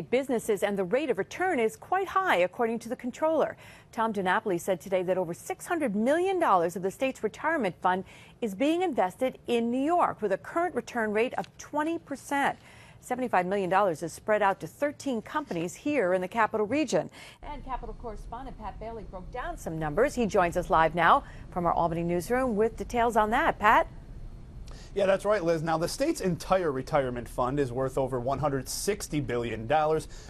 Businesses and the rate of return is quite high, according to the Comptroller. Tom DiNapoli said today that over $600 million of the state's retirement fund is being invested in New York with a current return rate of 20%. $75 million is spread out to 13 companies here in the Capital Region. And Capital correspondent Pat Bailey broke down some numbers. He joins us live now from our Albany newsroom with details on that. Pat? Yeah, that's right, Liz. Now, the state's entire retirement fund is worth over $160 billion,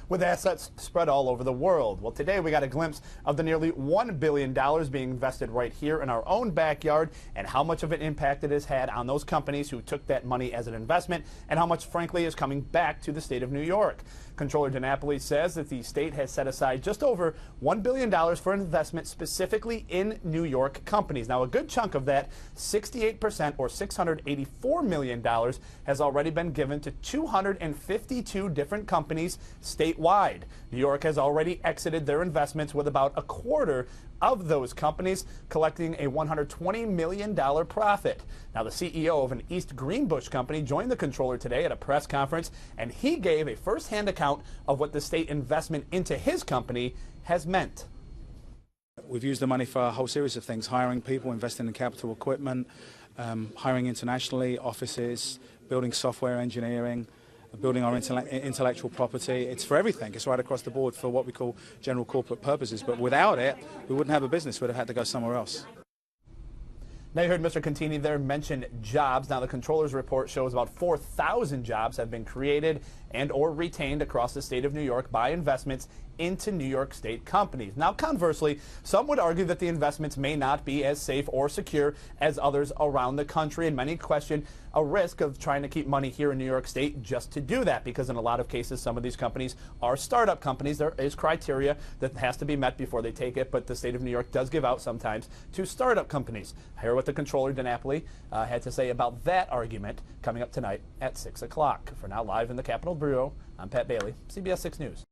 with assets spread all over the world. Well, today we got a glimpse of the nearly $1 billion being invested right here in our own backyard, and how much of an impact it has had on those companies who took that money as an investment, and how much, frankly, is coming back to the state of New York. Comptroller DiNapoli says that the state has set aside just over $1 billion for investment specifically in New York companies. Now, a good chunk of that, 68% or $684 million, has already been given to 252 different companies statewide. New York has already exited their investments with about a quarter of those companies collecting a $120 million profit. Now, the CEO of an East Greenbush company joined the Comptroller today at a press conference, and he gave a first-hand account of what the state investment into his company has meant. We've used the money for a whole series of things: hiring people, investing in capital equipment, hiring internationally, offices, building software engineering, building our intellectual property. It's for everything. It's right across the board for what we call general corporate purposes. But without it, we wouldn't have a business. We'd have had to go somewhere else. Now, you heard Mr. Contini there mention jobs. Now, the Comptroller's report shows about 4,000 jobs have been created and or retained across the state of New York by investments into New York State companies. Now, conversely, some would argue that the investments may not be as safe or secure as others around the country, and many question a risk of trying to keep money here in New York State just to do that, because in a lot of cases, some of these companies are startup companies. There is criteria that has to be met before they take it, but the state of New York does give out sometimes to startup companies. Hear what the Comptroller DiNapoli had to say about that argument coming up tonight at 6 o'clock. For now, live in the Capitol Bureau, I'm Pat Bailey, CBS 6 News.